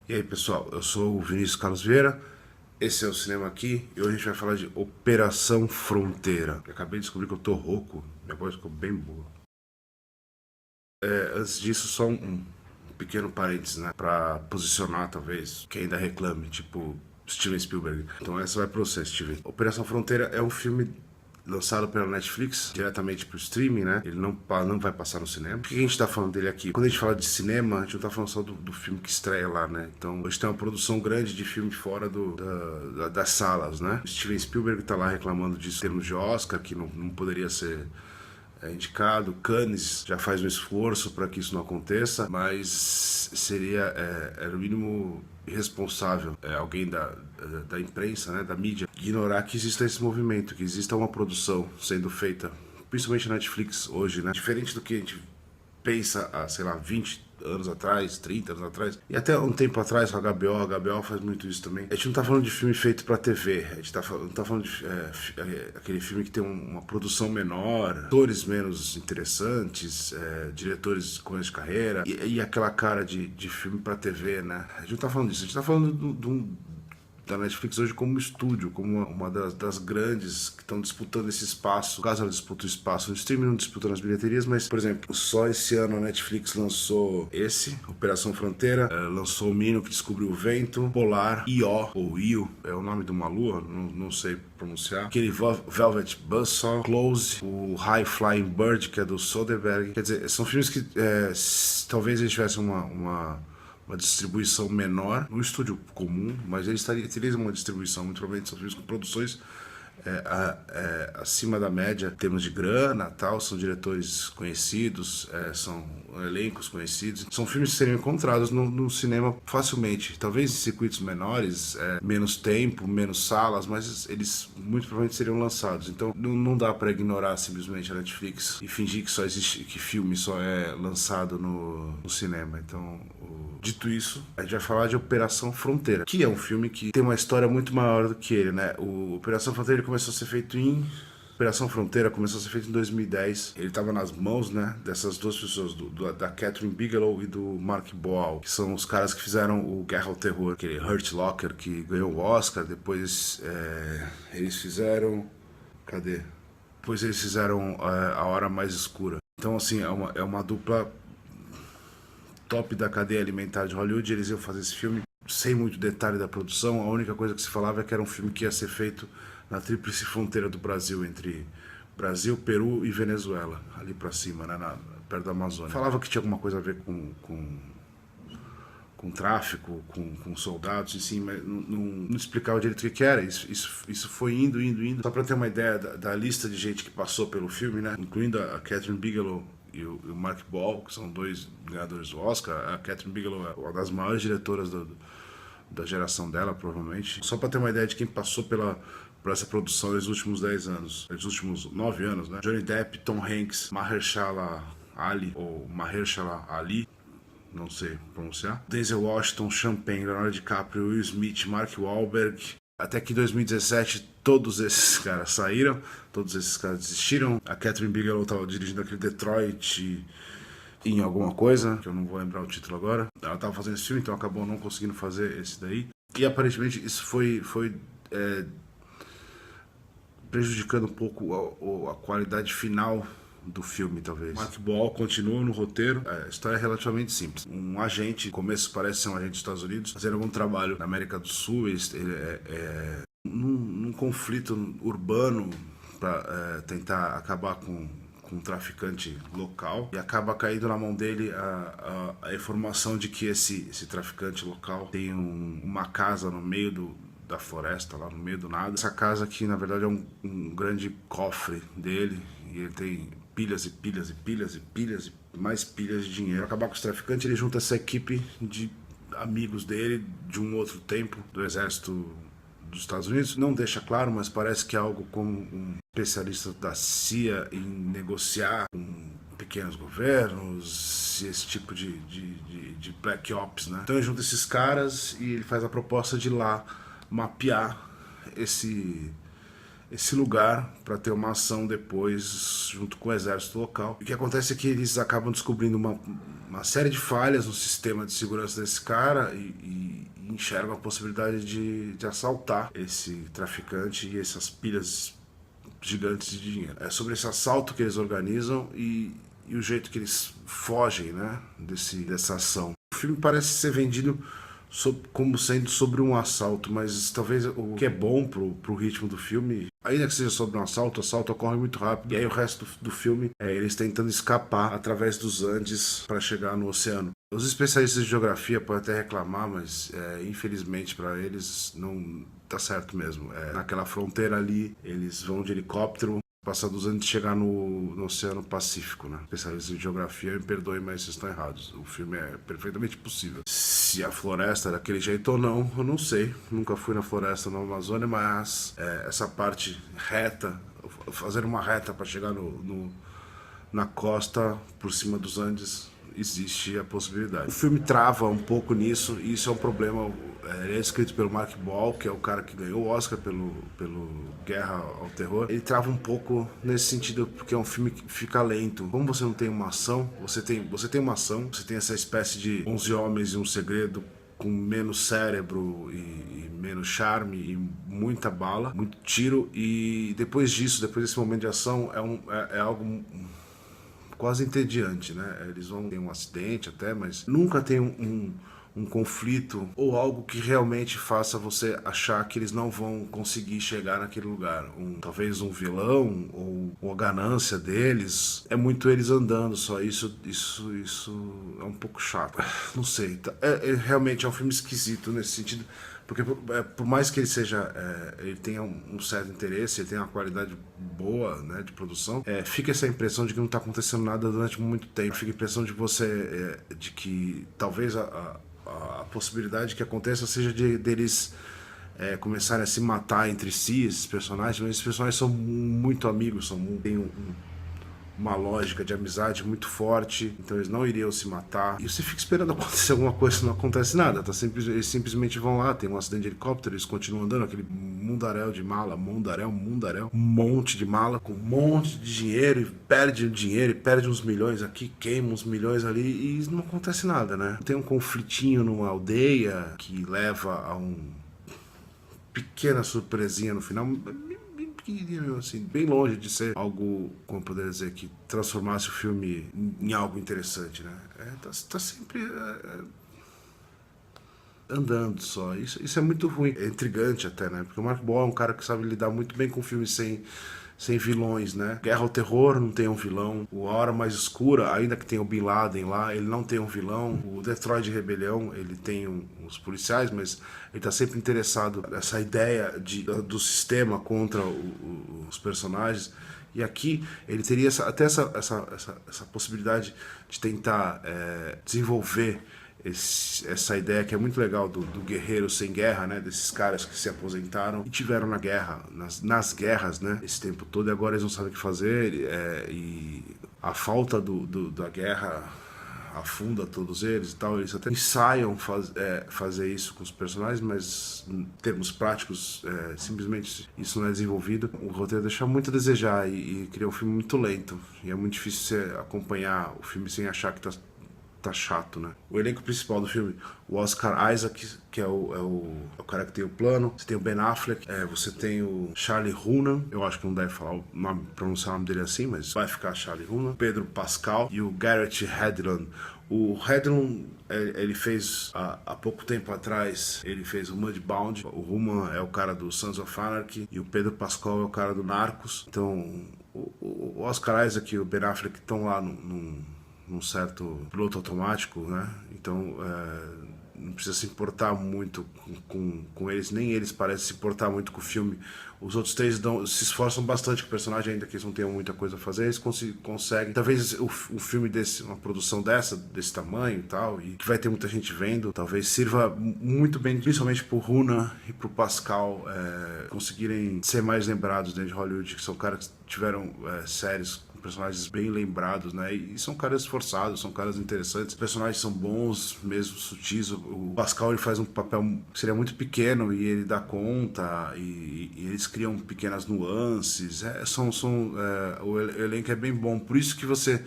E aí pessoal, eu sou o Vinícius Carlos Vieira, esse é o Cinema Aqui e hoje a gente vai falar de Operação Fronteira. Eu acabei de descobrir que eu tô rouco, minha voz ficou bem boa. Antes disso, só um pequeno parênteses, né, pra posicionar talvez quem ainda reclame, tipo Steven Spielberg. Então essa vai pra você, Steven. Operação Fronteira é um filme lançado pela Netflix, diretamente pro streaming, né? Ele não vai passar no cinema. Por que a gente tá falando dele aqui? Quando a gente fala de cinema, a gente não tá falando só do filme que estreia lá, né? Então, hoje tem uma produção grande de filme fora das salas, né? Steven Spielberg tá lá reclamando disso em termos de Oscar, que não poderia ser indicado. Cannes já faz um esforço para que isso não aconteça, mas era o mínimo irresponsável alguém da imprensa, né, da mídia, ignorar que exista esse movimento, que exista uma produção sendo feita, principalmente na Netflix hoje, né? Diferente do que a gente pensa há, sei lá, 20 anos atrás, 30 anos atrás, e até um tempo atrás com a HBO faz muito isso também. A gente não tá falando de filme feito pra TV, a gente não tá falando de aquele filme que tem uma produção menor, atores menos interessantes, diretores com de carreira, e aquela cara de filme pra TV, né? A gente não tá falando disso, a gente tá falando da Netflix hoje como estúdio, como uma das grandes que estão disputando esse espaço. No caso, ela disputa o espaço no streaming, não disputa nas bilheterias, mas, por exemplo, só esse ano a Netflix lançou Operação Fronteira, lançou O Menino que Descobriu o Vento, Polar, Io, ou Io, é o nome de uma lua, não sei pronunciar, aquele Velvet Buzzsaw, Close, o High Flying Bird, que é do Soderbergh. Quer dizer, são filmes que talvez eles tivessem uma distribuição menor no estúdio comum, mas eles teriam uma distribuição, muito provavelmente são filmes com produções acima da média em termos de grana, tal, são diretores conhecidos, são elencos conhecidos, são filmes que seriam encontrados no cinema facilmente, talvez em circuitos menores, menos tempo, menos salas, mas eles muito provavelmente seriam lançados. Então não dá para ignorar simplesmente a Netflix e fingir que só existe, que filme só é lançado no cinema. Então, dito isso, a gente vai falar de Operação Fronteira, que é um filme que tem uma história muito maior do que ele, né? O Operação Fronteira começou a ser feito Operação Fronteira começou a ser feito em 2010. Ele estava nas mãos, né, dessas duas pessoas, da Catherine Bigelow e do Mark Boal, que são os caras que fizeram o Guerra ao Terror, aquele Hurt Locker que ganhou o Oscar. Depois eles fizeram... Cadê? Depois eles fizeram A Hora Mais Escura. Então, assim, é uma dupla top da cadeia alimentar de Hollywood. Eles iam fazer esse filme sem muito detalhe da produção. A única coisa que se falava é que era um filme que ia ser feito na tríplice fronteira do Brasil, entre Brasil, Peru e Venezuela, ali pra cima, né, perto da Amazônia. Falava que tinha alguma coisa a ver com tráfico, com soldados, assim, mas não explicava direito o que era. Isso foi indo. Só pra ter uma ideia da lista de gente que passou pelo filme, né, incluindo a Catherine Bigelow e o Mark Boal, que são dois ganhadores do Oscar. A Catherine Bigelow é uma das maiores diretoras da geração dela, provavelmente. Só para ter uma ideia de quem passou por essa produção nos últimos 10 anos, nos últimos 9 anos, né? Johnny Depp, Tom Hanks, Mahershala Ali, ou Mahershala Ali, não sei pronunciar, Denzel Washington, Sean Penn, Leonardo DiCaprio, Will Smith, Mark Wahlberg. Até que em 2017 todos esses caras saíram, todos esses caras desistiram. A Catherine Bigelow estava dirigindo aquele Detroit em alguma coisa, que eu não vou lembrar o título agora. Ela estava fazendo esse filme, então acabou não conseguindo fazer esse daí. E aparentemente isso foi prejudicando um pouco a qualidade final do filme, talvez. Mark Boal continua no roteiro. A história é relativamente simples. Um agente, no começo parece ser um agente dos Estados Unidos, fazendo algum trabalho na América do Sul. Ele num conflito urbano para tentar acabar com um traficante local, e acaba caindo na mão dele a informação de que esse traficante local tem uma casa no meio da floresta, lá no meio do nada. Essa casa aqui, na verdade, é um grande cofre dele, e ele tem pilhas e pilhas e pilhas e pilhas e mais pilhas de dinheiro. Para acabar com os traficantes, ele junta essa equipe de amigos dele de um outro tempo, do exército dos Estados Unidos. Não deixa claro, mas parece que é algo como um especialista da CIA em negociar com pequenos governos, esse tipo de black ops, né? Então ele junta esses caras e ele faz a proposta de ir lá mapear esse lugar para ter uma ação depois junto com o exército local. O que acontece é que eles acabam descobrindo uma série de falhas no sistema de segurança desse cara, e enxergam a possibilidade de assaltar esse traficante e essas pilhas gigantes de dinheiro. É sobre esse assalto que eles organizam e o jeito que eles fogem, né, dessa ação. O filme parece ser vendido como sendo sobre um assalto, mas talvez o que é bom pro ritmo do filme, ainda que seja sobre um assalto, o assalto ocorre muito rápido, e aí o resto do filme é eles tentando escapar através dos Andes para chegar no oceano. Os especialistas de geografia podem até reclamar, mas infelizmente para eles não tá certo mesmo. Naquela fronteira ali, eles vão de helicóptero, passando os anos de chegar no Oceano Pacífico, né? Especialistas em geografia, me perdoem, mas vocês estão errados. O filme é perfeitamente possível. Se a floresta é daquele jeito ou não, eu não sei. Nunca fui na floresta na Amazônia, mas essa parte reta, fazer uma reta para chegar na costa, por cima dos Andes, existe a possibilidade. O filme trava um pouco nisso, e isso é um problema. Ele é escrito pelo Mark Ball, que é o cara que ganhou o Oscar pelo Guerra ao Terror. Ele trava um pouco nesse sentido, porque é um filme que fica lento. Como você não tem uma ação, você tem uma ação, você tem essa espécie de 11 homens e um segredo com menos cérebro e menos charme e muita bala, muito tiro, e depois desse momento de ação, é algo quase entediante, né? Eles vão ter um acidente até, mas nunca tem um conflito ou algo que realmente faça você achar que eles não vão conseguir chegar naquele lugar. Talvez um vilão ou a ganância deles. É muito eles andando só. Isso é um pouco chato. Não sei. Realmente é um filme esquisito nesse sentido. Porque por mais que ele tenha um certo interesse, ele tenha uma qualidade boa, né, de produção, fica essa impressão de que não está acontecendo nada durante muito tempo. Fica a impressão de que talvez a possibilidade que aconteça seja deles começarem a se matar entre si, esses personagens, mas esses personagens são muito amigos, têm uma lógica de amizade muito forte, então eles não iriam se matar. E você fica esperando acontecer alguma coisa, não acontece nada. Eles simplesmente vão lá, tem um acidente de helicóptero, eles continuam andando, aquele mundaréu de mala, um monte de mala, com um monte de dinheiro, e perde o dinheiro, e perde uns milhões aqui, queima uns milhões ali, e não acontece nada, né? Tem um conflitinho numa aldeia que leva a pequena surpresinha no final, pequenininho, assim, bem longe de ser algo, como eu poderia dizer, que transformasse o filme em algo interessante, né? Tá sempre andando só. Isso é muito ruim. É intrigante até, né? Porque o Mark Ball é um cara que sabe lidar muito bem com filmes sem vilões, né? Guerra ao Terror não tem um vilão. O A Hora Mais Escura, ainda que tenha o Bin Laden lá, ele não tem um vilão. O Detroit Rebelião, ele tem os policiais, mas ele tá sempre interessado nessa ideia do sistema contra os personagens. E aqui ele teria até essa possibilidade de tentar desenvolver essa ideia que é muito legal do guerreiro sem guerra, né? Desses caras que se aposentaram e tiveram na guerra, nas guerras, né? Esse tempo todo, e agora eles não sabem o que fazer, e a falta da guerra afunda todos eles e tal. Eles até ensaiam fazer isso com os personagens, mas em termos práticos, simplesmente isso não é desenvolvido. O roteiro deixa muito a desejar e cria um filme muito lento, e é muito difícil você acompanhar o filme sem achar que tá chato, né? O elenco principal do filme, o Oscar Isaac, que é o cara que tem o plano. Você tem o Ben Affleck, você tem o Charlie Hunnam, eu acho que não deve pronunciar o nome dele assim, mas vai ficar Charlie Hunnam. Pedro Pascal e o Garrett Hedlund. O Hedlund, ele fez, há pouco tempo atrás, ele fez o Mudbound. O Hunnam é o cara do Sons of Anarchy e o Pedro Pascal é o cara do Narcos. Então, o Oscar Isaac e o Ben Affleck estão lá num certo piloto automático, né? Então não precisa se importar muito com eles, nem eles parecem se importar muito com o filme. Os outros três se esforçam bastante com o personagem, ainda que eles não tenham muita coisa a fazer, eles conseguem. Talvez um filme uma produção desse tamanho e tal, e que vai ter muita gente vendo, talvez sirva muito bem, principalmente pro Hunnam e pro Pascal conseguirem ser mais lembrados dentro de Hollywood, que são caras que tiveram séries personagens bem lembrados, né? E são caras esforçados, são caras interessantes. Os personagens são bons, mesmo sutis. O Pascal, ele faz um papel que seria muito pequeno e ele dá conta, e eles criam pequenas nuances. O elenco é bem bom. Por isso que você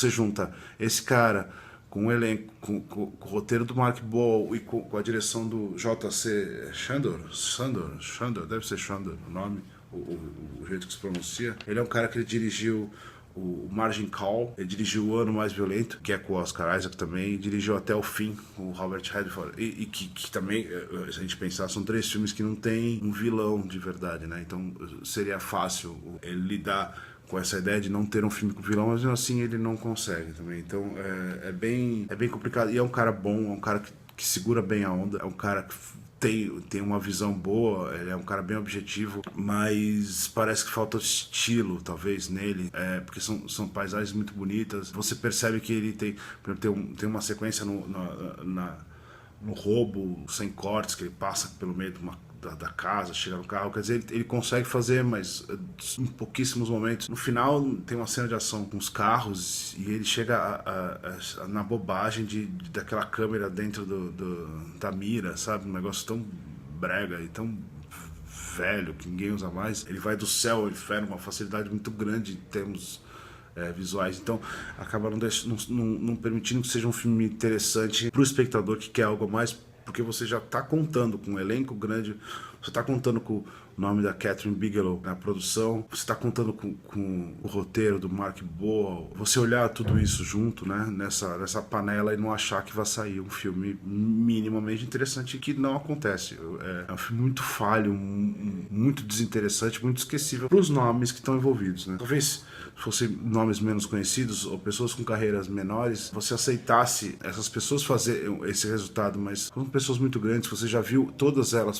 junta esse cara com o elenco, com o roteiro do Mark Boal e com a direção do J.C. Chandor, deve ser Chandor o nome, o jeito que se pronuncia. Ele é um cara que ele dirigiu o Margin Call, ele dirigiu O Ano Mais Violento, que é com o Oscar Isaac também, e dirigiu Até o Fim, com o Robert Redford, e que também, se a gente pensar, são 3 filmes que não tem um vilão de verdade, né? Então seria fácil ele lidar com essa ideia de não ter um filme com vilão, mas assim ele não consegue também. Então é bem complicado. E é um cara bom, é um cara que segura bem a onda, é um cara que tem uma visão boa, ele é um cara bem objetivo, mas parece que falta estilo, talvez, nele, porque são paisagens muito bonitas. Você percebe que ele tem uma sequência no roubo, sem cortes, que ele passa pelo meio da casa, chega no carro, quer dizer, ele consegue fazer, mas em pouquíssimos momentos. No final tem uma cena de ação com os carros e ele chega na bobagem daquela câmera dentro da mira, sabe? Um negócio tão brega e tão velho que ninguém usa mais. Ele vai do céu ao inferno, uma facilidade muito grande em termos visuais, então acaba não permitindo que seja um filme interessante para o espectador que quer algo a mais, porque você já está contando com um elenco grande, você está contando com o nome da Catherine Bigelow na produção, você está contando com o roteiro do Mark Boal, você olhar tudo isso junto, né, nessa panela e não achar que vai sair um filme minimamente interessante, que não acontece. É um filme muito falho, muito desinteressante, muito esquecível para os nomes que estão envolvidos, né? Talvez fossem nomes menos conhecidos ou pessoas com carreiras menores, você aceitasse essas pessoas fazer esse resultado, mas são pessoas muito grandes, você já viu todas elas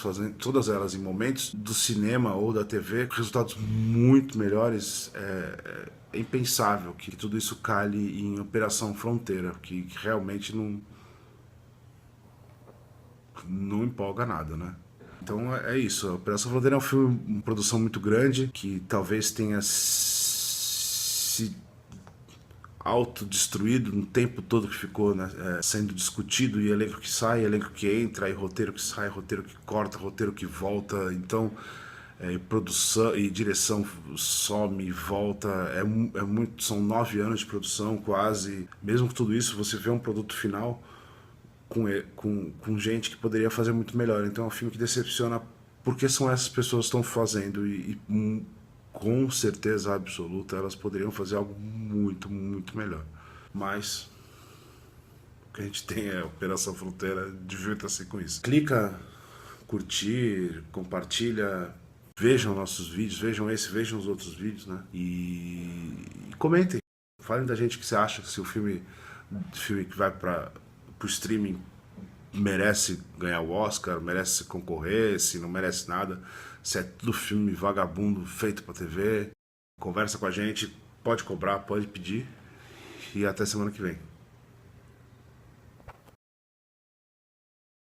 em momentos do cinema ou da TV, com resultados muito melhores. É impensável que tudo isso cale em Operação Fronteira, que realmente não empolga nada, né? Então é isso, a Operação Fronteira é um filme, uma produção muito grande, que talvez tenha se autodestruído no tempo todo que ficou, né, sendo discutido, e elenco que sai, elenco que entra, e roteiro que sai, roteiro que corta, roteiro que volta. Então produção e direção some e volta, muito, são 9 anos de produção quase. Mesmo com tudo isso, você vê um produto final com gente que poderia fazer muito melhor. Então é um filme que decepciona porque são essas pessoas que estão fazendo, e com certeza absoluta elas poderiam fazer algo muito, muito melhor. Mas o que a gente tem é Operação Fronteira, divirta-se com isso. Clica, curtir, compartilha, vejam nossos vídeos, vejam os outros vídeos, né? E comentem, falem da gente o que você acha, se o filme que vai para o streaming merece ganhar o Oscar, merece concorrer, se não merece nada, se é tudo filme vagabundo feito pra TV. Conversa com a gente, pode cobrar, pode pedir, e até semana que vem.